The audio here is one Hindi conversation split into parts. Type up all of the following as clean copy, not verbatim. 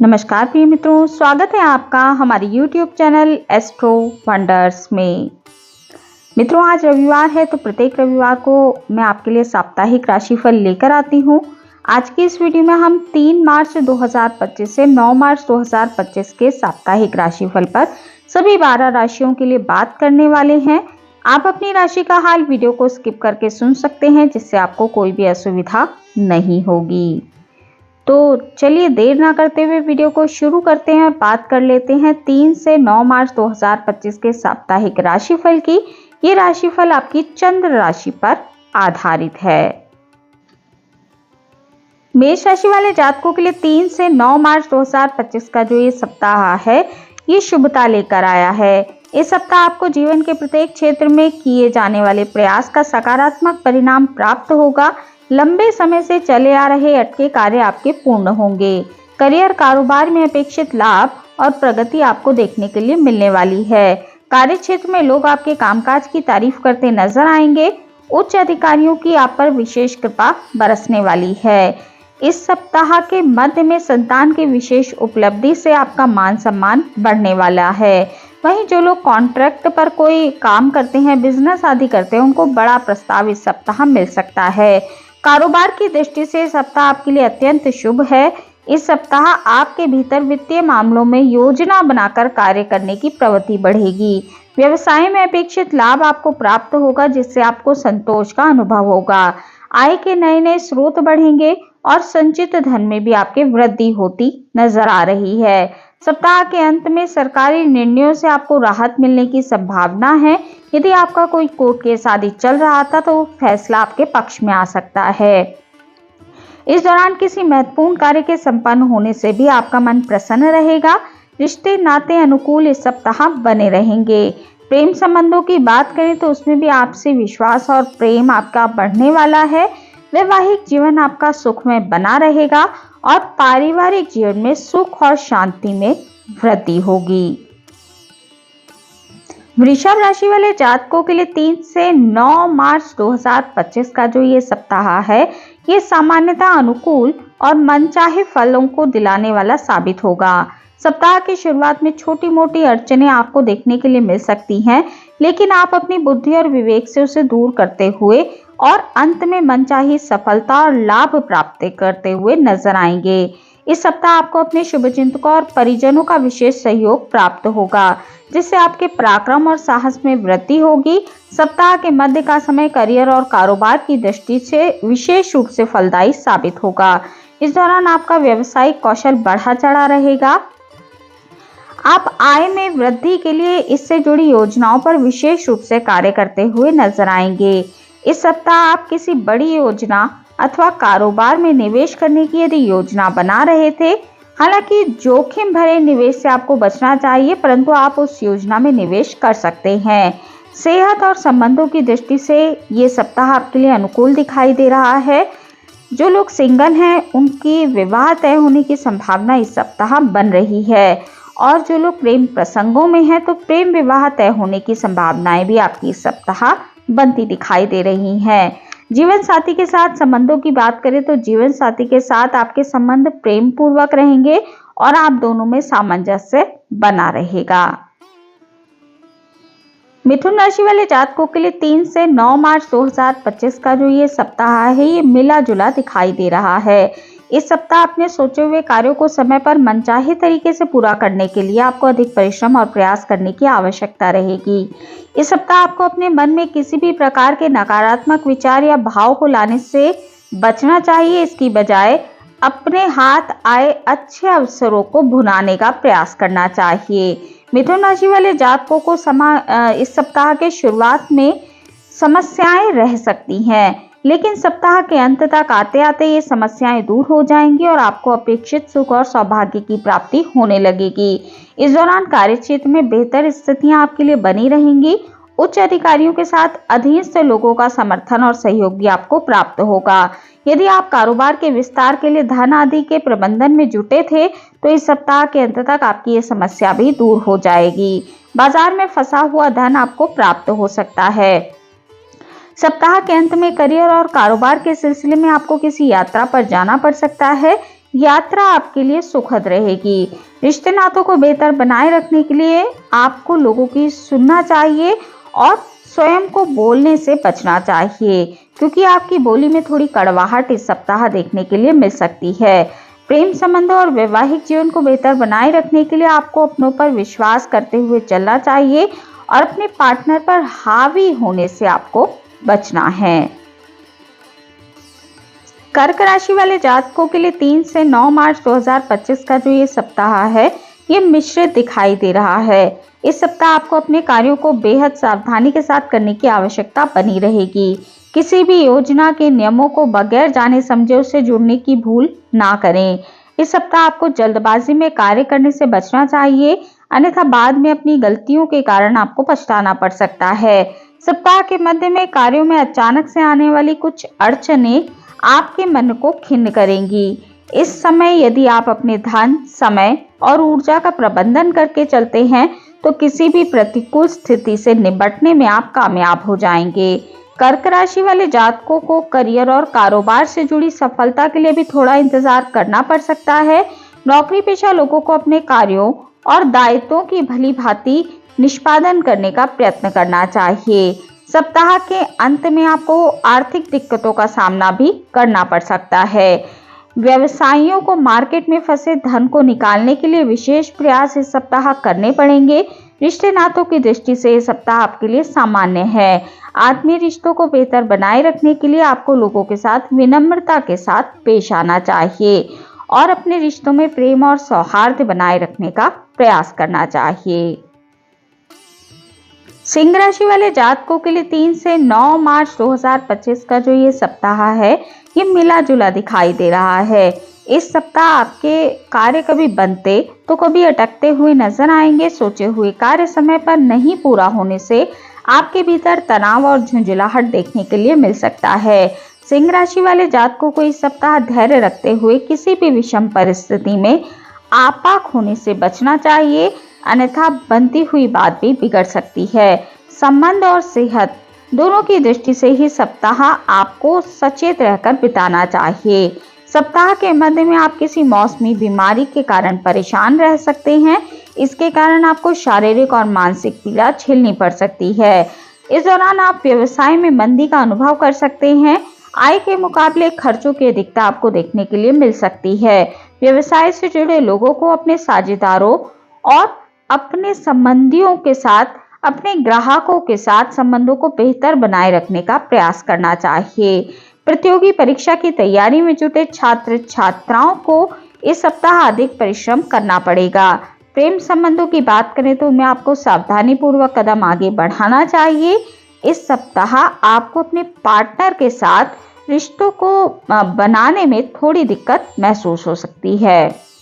नमस्कार प्रिय मित्रों, स्वागत है आपका हमारे YouTube चैनल एस्ट्रो वंडर्स में। मित्रों, आज रविवार है तो प्रत्येक रविवार को मैं आपके लिए साप्ताहिक राशिफल लेकर आती हूँ। आज की इस वीडियो में हम 3 मार्च 2025 से 9 मार्च 2025 के साप्ताहिक राशिफल पर सभी 12 राशियों के लिए बात करने वाले हैं। आप अपनी राशि का हाल वीडियो को स्किप करके सुन सकते हैं, जिससे आपको कोई भी असुविधा नहीं होगी। तो चलिए देर ना करते हुए वीडियो को शुरू करते हैं और बात कर लेते हैं 3 से 9 मार्च 2025 के साप्ताहिक राशिफल की। ये राशिफल आपकी चंद्र राशि पर आधारित है। मेष राशि वाले जातकों के लिए 3 से 9 मार्च 2025 का जो ये सप्ताह है, ये शुभता लेकर आया है। इस सप्ताह आपको जीवन के प्रत्येक क्षेत्र में किए जाने वाले प्रयास का सकारात्मक परिणाम प्राप्त होगा। लंबे समय से चले आ रहे अटके कार्य आपके पूर्ण होंगे। करियर कारोबार में अपेक्षित लाभ और प्रगति आपको देखने के लिए मिलने वाली है। कार्य क्षेत्र में लोग आपके कामकाज की तारीफ करते नजर आएंगे। उच्च अधिकारियों की आप पर विशेष कृपा बरसने वाली है। इस सप्ताह के मध्य में संतान की विशेष उपलब्धि से आपका मान सम्मान बढ़ने वाला है। वहीं जो लोग कॉन्ट्रैक्ट पर कोई काम करते हैं, बिजनेस आदि करते हैं, उनको बड़ा प्रस्ताव इस सप्ताह मिल सकता है। कारोबार की दृष्टि से सप्ताह आपके लिए अत्यंत शुभ है। इस सप्ताह आपके भीतर वित्तीय मामलों में योजना बनाकर कार्य करने की प्रवृत्ति बढ़ेगी। व्यवसाय में अपेक्षित लाभ आपको प्राप्त होगा, जिससे आपको संतोष का अनुभव होगा। आय के नए नए स्रोत बढ़ेंगे और संचित धन में भी आपके वृद्धि होती नजर आ रही है। सप्ताह के अंत में सरकारी निर्णयों से आपको राहत मिलने की संभावना है। यदि आपका कोई कोर्ट केस आदि चल रहा था तो फैसला आपके पक्ष में आ सकता है। इस दौरान किसी महत्वपूर्ण कार्य के संपन्न होने से भी आपका मन प्रसन्न रहेगा। रिश्ते नाते अनुकूल इस सप्ताह बने रहेंगे। प्रेम संबंधों की बात करें तो उसमें भी आपसे विश्वास और प्रेम आपका बढ़ने वाला है। वैवाहिक जीवन आपका सुखमय बना रहेगा और पारिवारिक जीवन में सुख और शांति में वृद्धि होगी। वृषभ राशि वाले जातकों के लिए 3 से 9 मार्च 2025 का जो ये सप्ताह है, ये सामान्यतः अनुकूल और मनचाहे फलों को दिलाने वाला साबित होगा। सप्ताह की शुरुआत में छोटी मोटी अड़चनें आपको देखने के लिए मिल सकती हैं, लेकिन आप अपनी बुद्धि और विवेक से उसे दूर करते हुए और अंत में मनचाही सफलता और लाभ प्राप्त करते हुए नजर आएंगे। इस सप्ताह आपको अपने शुभचिंतकों और परिजनों का विशेष सहयोग प्राप्त होगा, जिससे आपके पराक्रम और साहस में वृद्धि होगी। सप्ताह के मध्य का समय करियर और कारोबार की दृष्टि से विशेष रूप से फलदायी साबित होगा। इस दौरान आपका व्यावसायिक कौशल बढ़ा चढ़ा रहेगा। आप आय में वृद्धि के लिए इससे जुड़ी योजनाओं पर विशेष रूप से कार्य करते हुए नजर आएंगे। इस सप्ताह आप किसी बड़ी योजना अथवा कारोबार में निवेश करने की यदि योजना बना रहे थे, हालांकि जोखिम भरे निवेश से आपको बचना चाहिए, परंतु आप उस योजना में निवेश कर सकते हैं। सेहत और संबंधों की दृष्टि से ये सप्ताह आपके लिए अनुकूल दिखाई दे रहा है। जो लोग सिंगल हैं, उनकी विवाह तय होने की संभावना इस सप्ताह बन रही है, और जो लोग प्रेम प्रसंगों में हैं, तो प्रेम विवाह तय होने की संभावनाएं भी आपकी इस सप्ताह बनती दिखाई दे रही हैं। जीवन साथी के साथ संबंधों की बात करें तो जीवन साथी के साथ आपके संबंध प्रेम पूर्वक रहेंगे और आप दोनों में सामंजस्य बना रहेगा। मिथुन राशि वाले जातकों के लिए 3 से 9 मार्च 2025 का जो ये सप्ताह है, ये मिला जुला दिखाई दे रहा है। इस सप्ताह अपने सोचे हुए कार्यों को समय पर मनचाहे तरीके से पूरा करने के लिए आपको अधिक परिश्रम और प्रयास करने की आवश्यकता रहेगी। इस सप्ताह आपको अपने मन में किसी भी प्रकार के नकारात्मक विचार या भाव को लाने से बचना चाहिए। इसकी बजाय अपने हाथ आए अच्छे अवसरों को भुनाने का प्रयास करना चाहिए। मिथुन राशि वाले जातकों को इस सप्ताह के शुरुआत में समस्याएं रह सकती हैं, लेकिन सप्ताह के अंत तक आते आते ये समस्याएं दूर हो जाएंगी और आपको अपेक्षित सुख और सौभाग्य की प्राप्ति होने लगेगी। इस दौरान कार्यक्षेत्र में बेहतर स्थितियां आपके लिए बनी रहेंगी। उच्च अधिकारियों के साथ अधीनस्थ लोगों का समर्थन और सहयोग भी आपको प्राप्त होगा। यदि आप कारोबार के विस्तार के लिए धन आदि के प्रबंधन में जुटे थे, तो इस सप्ताह के अंत तक आपकी ये समस्या भी दूर हो जाएगी। बाजार में फंसा हुआ धन आपको प्राप्त हो सकता है। सप्ताह के अंत में करियर और कारोबार के सिलसिले में आपको किसी यात्रा पर जाना पड़ सकता है। यात्रा आपके लिए सुखद रहेगी। रिश्ते नातों को बेहतर बनाए रखने के लिए आपको लोगों की सुनना चाहिए और स्वयं को बोलने से बचना चाहिए, क्योंकि आपकी बोली में थोड़ी कड़वाहट इस सप्ताह देखने के लिए मिल सकती है। प्रेम संबंधों और वैवाहिक जीवन को बेहतर बनाए रखने के लिए आपको अपनों पर विश्वास करते हुए चलना चाहिए और अपने पार्टनर पर हावी होने से आपको बचना है। कर्क राशि वाले जातकों के लिए 3 से 9 मार्च 2025 का जो ये सप्ताह है, ये मिश्रित दिखाई दे रहा है। इस सप्ताह आपको अपने कार्यों को बेहद सावधानी के साथ करने की आवश्यकता बनी रहेगी। किसी भी योजना के नियमों को बगैर जाने समझे उससे जुड़ने की भूल ना करें। इस सप्ताह आपको जल्दबाजी में कार्य करने से बचना चाहिए, अन्यथा बाद में अपनी गलतियों के कारण आपको पछताना पड़ सकता है। सप्ताह के मध्य में कार्यों में अचानक से आने वाली कुछ अड़चनें आपके मन को खिन्न करेंगी। इस समय यदि आप अपने धन, समय और ऊर्जा का प्रबंधन करके चलते हैं तो किसी भी प्रतिकूल स्थिति से निपटने में आप कामयाब हो जाएंगे। कर्क राशि वाले जातकों को करियर और कारोबार से जुड़ी सफलता के लिए भी थोड़ा इंतजार करना पड़ सकता है। नौकरी पेशा लोगों को अपने कार्यों और दायित्वों की भली भांति निष्पादन करने का प्रयत्न करना चाहिए। सप्ताह के अंत में आपको आर्थिक दिक्कतों का सामना भी करना पड़ सकता है। व्यवसायियों को मार्केट में फंसे धन को निकालने के लिए विशेष प्रयास इस सप्ताह करने पड़ेंगे। रिश्ते नातों की दृष्टि से यह सप्ताह आपके लिए सामान्य है। आत्मीय रिश्तों को बेहतर बनाए रखने के लिए आपको लोगों के साथ विनम्रता के साथ पेश आना चाहिए और अपने रिश्तों में प्रेम और सौहार्द बनाए रखने का प्रयास करना चाहिए। सिंह राशि वाले जातकों के लिए 3 से 9 मार्च 2025 का जो ये सप्ताह है, ये मिला जुला दिखाई दे रहा है। इस सप्ताह आपके कार्य कभी बनते तो कभी अटकते हुए नजर आएंगे। सोचे हुए कार्य समय पर नहीं पूरा होने से आपके भीतर तनाव और झुंझलाहट देखने के लिए मिल सकता है। सिंह राशि वाले जातकों को इस सप्ताह धैर्य रखते हुए किसी भी विषम परिस्थिति में आपाक होने से बचना चाहिए, अन्यथा बनती हुई बात भी बिगड़ सकती है। संबंध और सेहत दोनों की दृष्टि से ही सप्ताह आपको सचेत रहकर बिताना चाहिए। सप्ताह के मध्य में आप किसी मौसमी बीमारी के कारण परेशान रह सकते हैं। इसके कारण आपको शारीरिक और मानसिक पीड़ा झेलनी पड़ सकती है। इस दौरान आप व्यवसाय में मंदी का अनुभव कर सकते हैं। आय के मुकाबले खर्चों की अधिकता आपको देखने के लिए मिल सकती है। व्यवसाय से जुड़े लोगों को अपने साझेदारों और अपने संबंधियों के साथ, अपने ग्राहकों के साथ संबंधों को बेहतर बनाए रखने का प्रयास करना चाहिए। प्रतियोगी परीक्षा की तैयारी में जुटे छात्र छात्राओं को इस सप्ताह अधिक परिश्रम करना पड़ेगा। प्रेम संबंधों की बात करें तो उनमें आपको सावधानी पूर्वक कदम आगे बढ़ाना चाहिए। इस सप्ताह आपको अपने पार्टनर के साथ रिश्तों को बनाने में थोड़ी दिक्कत महसूस हो सकती है।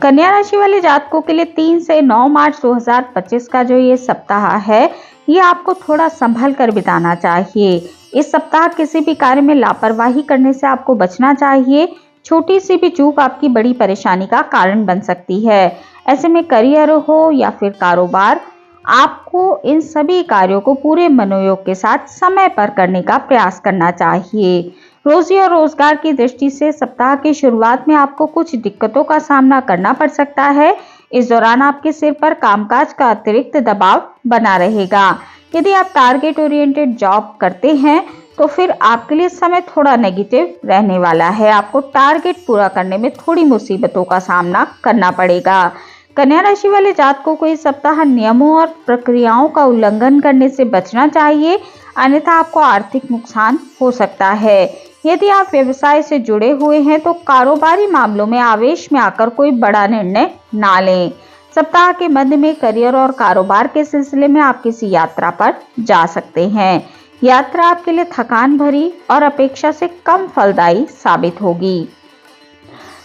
कन्या राशि वाले जातकों के लिए 3 से 9 मार्च 2025 का जो ये सप्ताह है, ये आपको थोड़ा संभल कर बिताना चाहिए। इस सप्ताह किसी भी कार्य में लापरवाही करने से आपको बचना चाहिए। छोटी सी भी चूक आपकी बड़ी परेशानी का कारण बन सकती है। ऐसे में करियर हो या फिर कारोबार, आपको इन सभी कार्यों को पूरे मनोयोग के साथ समय पर करने का प्रयास करना चाहिए। रोजी और रोजगार की दृष्टि से सप्ताह की शुरुआत में आपको कुछ दिक्कतों का सामना करना पड़ सकता है। इस दौरान आपके सिर पर कामकाज का अतिरिक्त दबाव बना रहेगा। यदि आप टारगेट ओरिएंटेड जॉब करते हैं तो फिर आपके लिए समय थोड़ा नेगेटिव रहने वाला है। आपको टारगेट पूरा करने में थोड़ी मुसीबतों का सामना करना पड़ेगा। कन्या राशि वाले जातकों को इस सप्ताह नियमों और प्रक्रियाओं का उल्लंघन करने से बचना चाहिए, अन्यथा आपको आर्थिक नुकसान हो सकता है। यदि आप व्यवसाय से जुड़े हुए हैं तो कारोबारी मामलों में आवेश में आकर कोई बड़ा निर्णय ना लें। सप्ताह के मध्य में करियर और कारोबार के सिलसिले में आप किसी यात्रा पर जा सकते हैं। यात्रा आपके लिए थकान भरी और अपेक्षा से कम फलदायी साबित होगी।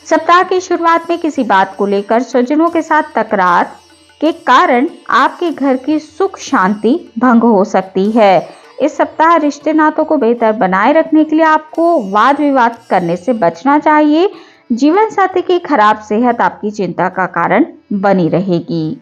सप्ताह की शुरुआत में किसी बात को लेकर स्वजनों के साथ तकरार के कारण आपके घर की सुख शांति भंग हो सकती है। इस सप्ताह रिश्ते नातों को बेहतर बनाए रखने के लिए आपको वाद विवाद करने से बचना चाहिए। जीवन साथी की खराब सेहत आपकी चिंता का कारण बनी रहेगी।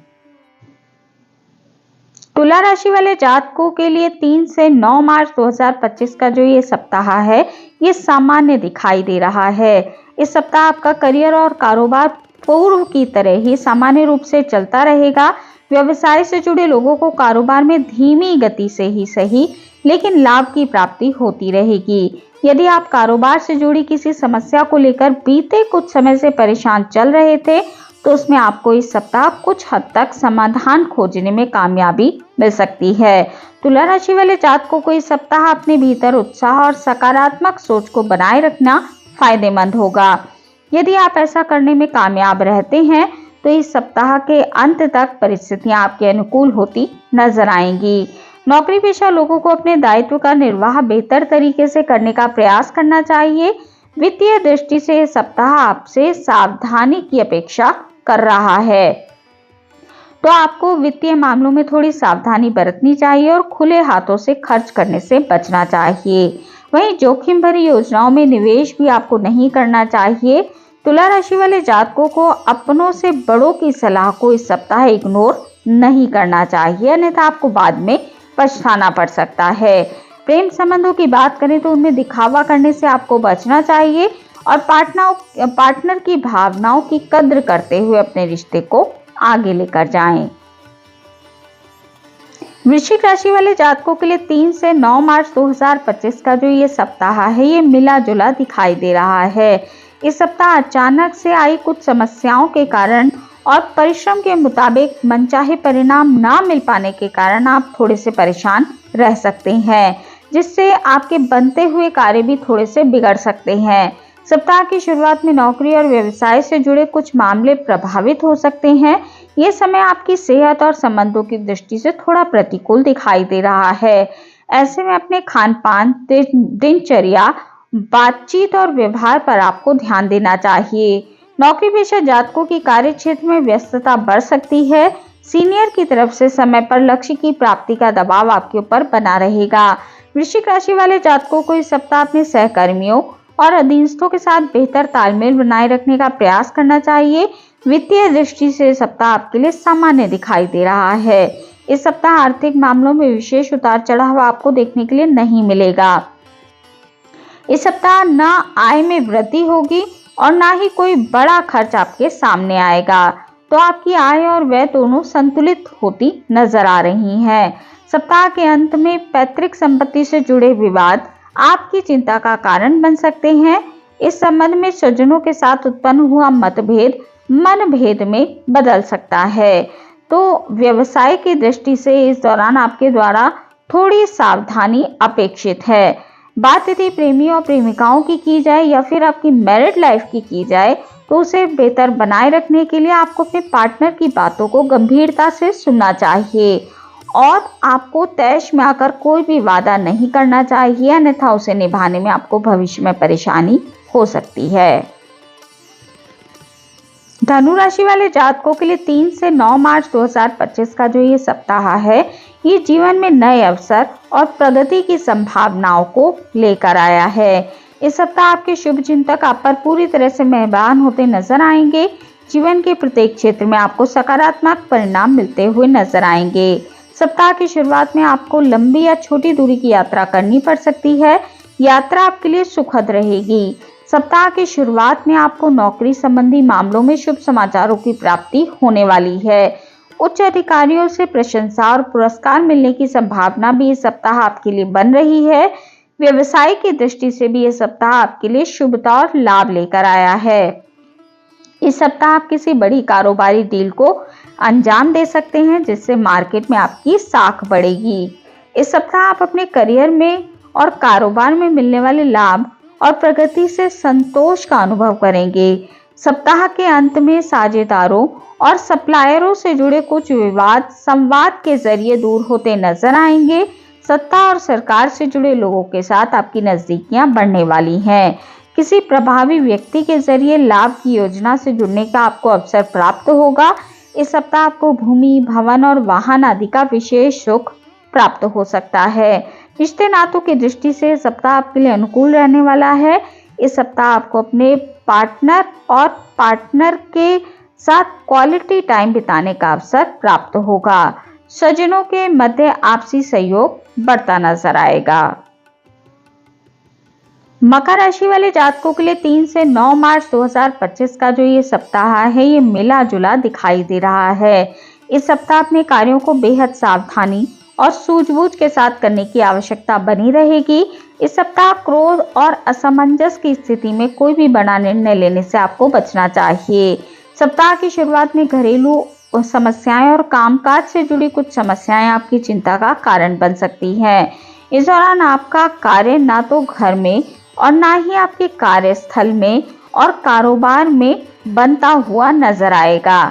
तुला राशि वाले जातकों के लिए 3 से 9 मार्च 2025 का जो ये सप्ताह है, ये सामान्य दिखाई दे रहा है। इस सप्ताह आपका करियर और कारोबार पूर्व की तरह ही सामान्य रूप से चलता रहेगा। व्यवसाय से जुड़े लोगों को कारोबार में धीमी गति से ही सही, लेकिन लाभ की प्राप्ति होती रहेगी। यदि आप कारोबार से जुड़ी किसी समस्या को लेकर बीते कुछ समय से परेशान चल रहे थे, तो उसमें आपको इस सप्ताह कुछ हद तक समाधान खोजने में कामयाबी मिल सकती है। तुला राशि वाले जातकों को इस सप्ताह अपने भीतर उत्साह और सकारात्मक सोच को बनाए रखना फायदेमंद होगा। यदि आप ऐसा करने में कामयाब रहते हैं, तो इस सप्ताह के अंत तक परिस्थितियां आपके अनुकूल होती नजर आएंगी। नौकरी पेशा लोगों को अपने दायित्व का निर्वाह बेहतर तरीके से करने का प्रयास करना चाहिए। वित्तीय दृष्टि से यह सप्ताह आपसे सावधानी की अपेक्षा कर रहा है, तो आपको वित्तीय मामलों में थोड़ी सावधानी बरतनी चाहिए और खुले हाथों से खर्च करने से बचना चाहिए। वहीं जोखिम भरी योजनाओं में निवेश भी आपको नहीं करना चाहिए। तुला राशि वाले जातकों को अपनों से बड़ों की सलाह को इस सप्ताह इग्नोर नहीं करना चाहिए, अन्यथा आपको बाद में पछताना पड़ सकता है। प्रेम संबंधों की बात करें तो उनमें दिखावा करने से आपको बचना चाहिए और पार्टनर की भावनाओं की कद्र करते हुए अपने रिश्ते को आगे लेकर जाएं। वृश्चिक राशि वाले जातकों के लिए 3 से 9 मार्च 2025 का जो ये सप्ताह है, ये मिला जुला दिखाई दे रहा है। इस सप्ताह अचानक से आई कुछ समस्याओं के कारण और परिश्रम के मुताबिक मनचाहे परिणाम ना मिल पाने के कारण आप थोड़े से परेशान रह सकते हैं, जिससे आपके बनते हुए कार्य भी थोड़े से बिगड़ सकते हैं। सप्ताह की शुरुआत में नौकरी और व्यवसाय से जुड़े कुछ मामले प्रभावित हो सकते हैं। ये समय आपकी सेहत और संबंधों की दृष्टि से थोड़ा प्रतिकूल दिखाई दे रहा है। ऐसे में अपने खान पान, दिनचर्या, बातचीत और व्यवहार पर आपको ध्यान देना चाहिए। नौकरी पेशा जातकों की कार्य क्षेत्र में व्यस्तता बढ़ सकती है। सीनियर की तरफ से समय पर लक्ष्य की प्राप्ति का दबाव आपके ऊपर बना रहेगा। वृश्चिक राशि वाले जातकों को इस सप्ताह अपने सहकर्मियों और अधीनस्थों के साथ बेहतर तालमेल बनाए रखने का प्रयास करना चाहिए। वित्तीय दृष्टि से सप्ताह आपके लिए सामान्य दिखाई दे रहा है। इस सप्ताह आर्थिक मामलों में विशेष उतार चढ़ाव आपको देखने के लिए नहीं मिलेगा। इस सप्ताह न आय में वृद्धि होगी और ना ही कोई बड़ा खर्च आपके सामने आएगा, तो आपकी आय और व्यय दोनों संतुलित होती नजर आ रही हैं। सप्ताह के अंत में पैतृक संपत्ति से जुड़े विवाद आपकी चिंता का कारण बन सकते हैं। इस संबंध में स्वजनों के साथ उत्पन्न हुआ मतभेद मनभेद में बदल सकता है, तो व्यवसाय की दृष्टि से इस दौरान आपके द्वारा थोड़ी सावधानी अपेक्षित है। बात यदि प्रेमी और प्रेमिकाओं की जाए या फिर आपकी मैरिड लाइफ की जाए, तो उसे बेहतर बनाए रखने के लिए आपको अपने पार्टनर की बातों को गंभीरता से सुनना चाहिए और आपको तैश में आकर कोई भी वादा नहीं करना चाहिए, अन्यथा उसे निभाने में आपको भविष्य में परेशानी हो सकती है। धनु राशि वाले जातकों के लिए 3 से 9 मार्च 2025 का जो ये सप्ताह है, ये जीवन में नए अवसर और प्रगति की संभावनाओं को लेकर आया है। इस सप्ताह आपके शुभ चिंतक आप पर पूरी तरह से मेहरबान होते नजर आएंगे। जीवन के प्रत्येक क्षेत्र में आपको सकारात्मक परिणाम मिलते हुए नजर आएंगे। सप्ताह की शुरुआत में आपको लंबी या छोटी दूरी की यात्रा करनी पड़ सकती है। यात्रा आपके लिए सुखद रहेगी। सप्ताह की शुरुआत में आपको नौकरी संबंधी मामलों में शुभ समाचारों की प्राप्ति होने वाली है। उच्च अधिकारियों से प्रशंसा और पुरस्कार मिलने की संभावना भी इस सप्ताह आपके लिए बन रही है। व्यवसाय की दृष्टि से भी यह सप्ताह आपके लिए शुभता और लाभ लेकर आया है। इस सप्ताह आप किसी बड़ी कारोबारी डील को अंजाम दे सकते हैं, जिससे मार्केट में आपकी साख बढ़ेगी। इस सप्ताह आप अपने करियर में और कारोबार में मिलने वाले लाभ और प्रगति से संतोष का अनुभव करेंगे। सप्ताह के अंत में साझेदारों और सप्लायरों से जुड़े कुछ विवाद संवाद के जरिए दूर होते नजर आएंगे। सत्ता और सरकार से जुड़े लोगों के साथ आपकी नजदीकियां बढ़ने वाली हैं। किसी प्रभावी व्यक्ति के जरिए लाभ की योजना से जुड़ने का आपको अवसर प्राप्त होगा। इस सप्ताह आपको भूमि, भवन और वाहन आदि का विशेष सुख प्राप्त हो सकता है। रिश्ते नातों की दृष्टि से सप्ताह आपके लिए अनुकूल रहने वाला है। इस सप्ताह आपको अपने पार्टनर के साथ क्वालिटी टाइम बिताने का अवसर प्राप्त होगा। स्वजनों के मध्य आपसी सहयोग बढ़ता नजर आएगा। मकर राशि वाले जातकों के लिए 3 से 9 मार्च 2025 का जो ये सप्ताह है, ये मिला जुला दिखाई दे रहा है। इस सप्ताह अपने कार्यों को बेहद सावधानी और सूझबूझ के साथ करने की आवश्यकता बनी रहेगी। इस सप्ताह क्रोध और असमंजस की स्थिति में कोई भी बड़ा निर्णय लेने से आपको बचना चाहिए। सप्ताह की शुरुआत में घरेलू समस्याएं और कामकाज से जुड़ी कुछ समस्याएं आपकी चिंता का कारण बन सकती हैं। इस दौरान आपका कार्य ना तो घर में और ना ही आपके कार्यस्थल में और कारोबार में बनता हुआ नजर आएगा।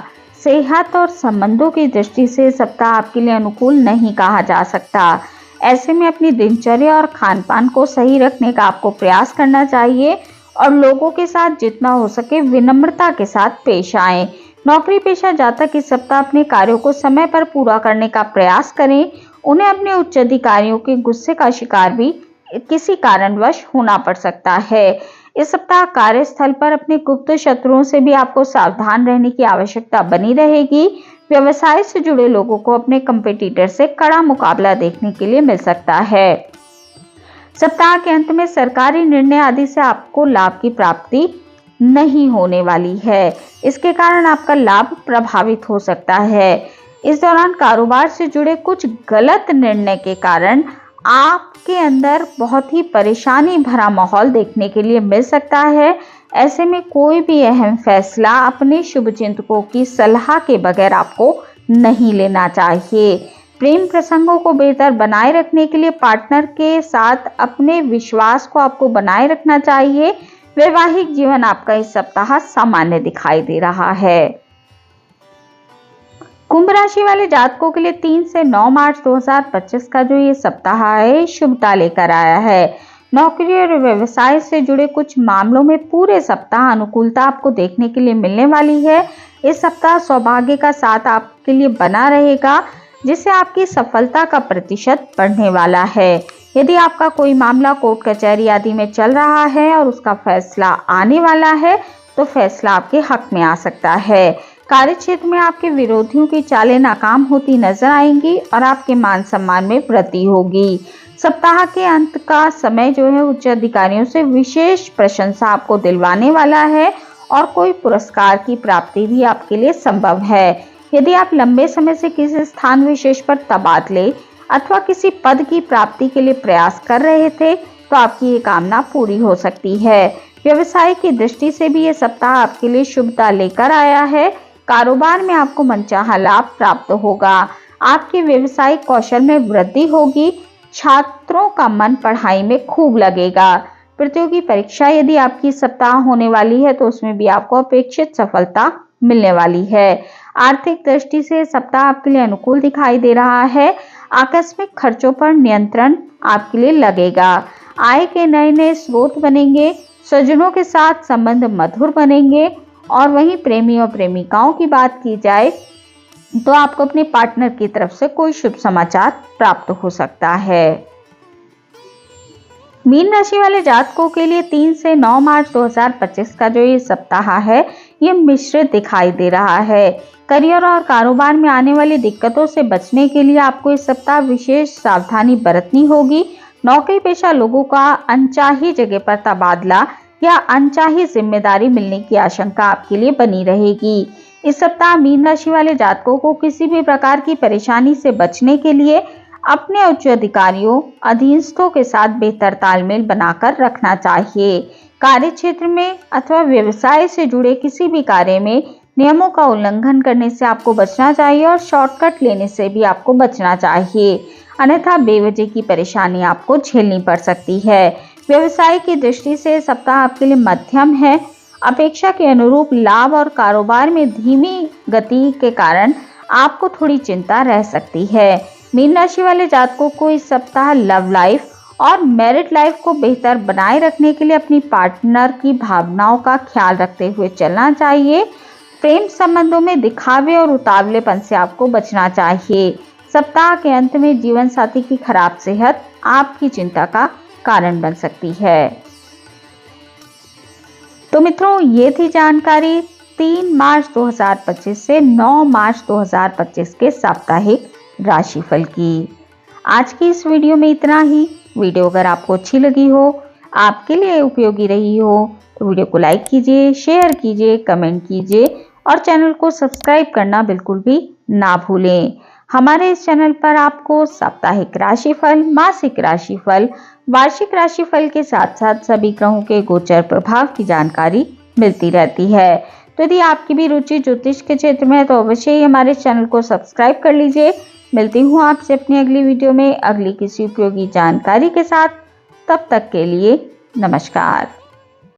सेहत और संबंधों की दृष्टि से सप्ताह आपके लिए अनुकूल नहीं कहा जा सकता। ऐसे में अपनी दिनचर्या और खान पान को सही रखने का आपको प्रयास करना चाहिए और लोगों के साथ जितना हो सके विनम्रता के साथ पेश आएं। नौकरी पेशा जातक इस सप्ताह अपने कार्यों को समय पर पूरा करने का प्रयास करें। उन्हें अपने उच्च अधिकारियों के गुस्से का शिकार भी किसी कारणवश होना पड़ सकता है। इस सप्ताह कार्यस्थल पर अपने गुप्त शत्रुओं से भी आपको सावधान रहने की आवश्यकता बनी रहेगी। व्यवसाय से जुड़े लोगों को अपने कंपटीटर से कड़ा मुकाबला देखने के लिए मिल सकता है। सप्ताह के अंत में सरकारी निर्णय आदि से आपको लाभ की प्राप्ति नहीं होने वाली है। इसके कारण आपका लाभ प्रभावित हो सकता है। इस दौरान कारोबार से जुड़े कुछ गलत निर्णय के कारण आपके अंदर बहुत ही परेशानी भरा माहौल देखने के लिए मिल सकता है। ऐसे में कोई भी अहम फैसला अपने शुभचिंतकों की सलाह के बगैर आपको नहीं लेना चाहिए। प्रेम प्रसंगों को बेहतर बनाए रखने के लिए पार्टनर के साथ अपने विश्वास को आपको बनाए रखना चाहिए। वैवाहिक जीवन आपका इस सप्ताह सामान्य दिखाई दे रहा है। कुंभ राशि वाले जातकों के लिए 3 से 9 मार्च 2025 का जो ये सप्ताह है, शुभता लेकर आया है। नौकरी और व्यवसाय से जुड़े कुछ मामलों में पूरे सप्ताह अनुकूलता आपको देखने के लिए मिलने वाली है। इस सप्ताह सौभाग्य का साथ आपके लिए बना रहेगा, जिससे आपकी सफलता का प्रतिशत बढ़ने वाला है। यदि आपका कोई मामला कोर्ट कचहरी आदि में चल रहा है और उसका फैसला आने वाला है, तो फैसला आपके हक में आ सकता है। कार्य क्षेत्र में आपके विरोधियों की चालें नाकाम होती नजर आएंगी और आपके मान सम्मान में वृद्धि होगी। सप्ताह के अंत का समय जो है उच्च अधिकारियों से विशेष प्रशंसा आपको दिलवाने वाला है और कोई पुरस्कार की प्राप्ति भी आपके लिए संभव है। यदि आप लंबे समय से किसी स्थान विशेष पर तबादले अथवा किसी पद की प्राप्ति के लिए प्रयास कर रहे थे, तो आपकी ये कामना पूरी हो सकती है। व्यवसाय की दृष्टि से भी ये सप्ताह आपके लिए शुभता लेकर आया है। कारोबार में आपको मनचाहा लाभ प्राप्त होगा। आपके व्यवसायिक कौशल में वृद्धि होगी। छात्रों का मन पढ़ाई में खूब लगेगा। प्रतियोगी परीक्षा यदि आपकी सप्ताह होने वाली है, तो उसमें भी आपको अपेक्षित सफलता मिलने वाली है। आर्थिक दृष्टि से सप्ताह आपके लिए अनुकूल दिखाई दे रहा है। आकस्मिक खर्चों पर नियंत्रण आपके लिए लगेगा। आय के नए नए स्रोत बनेंगे। स्वजनों के साथ संबंध मधुर बनेंगे। और वहीं प्रेमी और प्रेमिकाओं की बात की जाए, तो आपको अपने पार्टनर की तरफ से कोई शुभ समाचार प्राप्त हो सकता है। मीन राशि वाले जातकों के लिए 3 से 9 मार्च 2025 का जो ये सप्ताह है, ये मिश्रित दिखाई दे रहा है। करियर और कारोबार में आने वाली दिक्कतों से बचने के लिए आपको इस सप्ताह विशेष सावधानी बरतनी होगी। नौकरी पेशा लोगों का अनचाही जगह पर तबादला या अनचाही जिम्मेदारी मिलने की आशंका आपके लिए बनी रहेगी। इस सप्ताह मीन राशि वाले जातकों को किसी भी प्रकार की परेशानी से बचने के लिए अपने उच्च अधिकारियों अधीनस्थों के साथ बेहतर तालमेल बनाकर रखना चाहिए। कार्य क्षेत्र में अथवा व्यवसाय से जुड़े किसी भी कार्य में नियमों का उल्लंघन करने से आपको बचना चाहिए और शॉर्टकट लेने से भी आपको बचना चाहिए, अन्यथा बेवजह की परेशानी आपको झेलनी पड़ सकती है। व्यवसाय की दृष्टि से सप्ताह आपके लिए मध्यम है। अपेक्षा के अनुरूप लाभ और कारोबार में धीमी गति के कारण आपको थोड़ी चिंता रह सकती है। मीन राशि वाले जातकों को इस सप्ताह लव लाइफ और मैरिड लाइफ को बेहतर बनाए रखने के लिए अपनी पार्टनर की भावनाओं का ख्याल रखते हुए चलना चाहिए। प्रेम संबंधों में दिखावे और उतावलेपन से आपको बचना चाहिए। सप्ताह के अंत में जीवन साथी की खराब सेहत आपकी चिंता का कारण बन सकती है। तो मित्रों, ये थी जानकारी 3 मार्च 2025 से 9 मार्च 2025 के साप्ताहिक राशिफल की। आज की इस वीडियो में इतना ही। वीडियो अगर आपको अच्छी लगी हो, आपके लिए उपयोगी रही हो, तो वीडियो को लाइक कीजिए, शेयर कीजिए, कमेंट कीजिए और चैनल को सब्सक्राइब करना बिल्कुल भी ना भूलें। हमारे इस चैनल पर आपको साप्ताहिक राशिफल, मासिक राशिफल, वार्षिक राशिफल के साथ साथ सभी ग्रहों के गोचर प्रभाव की जानकारी मिलती रहती है। तो यदि आपकी भी रुचि ज्योतिष के क्षेत्र में है तो अवश्य ही हमारे चैनल को सब्सक्राइब कर लीजिए। मिलती हूँ आपसे अपनी अगली वीडियो में अगली किसी उपयोगी जानकारी के साथ। तब तक के लिए नमस्कार।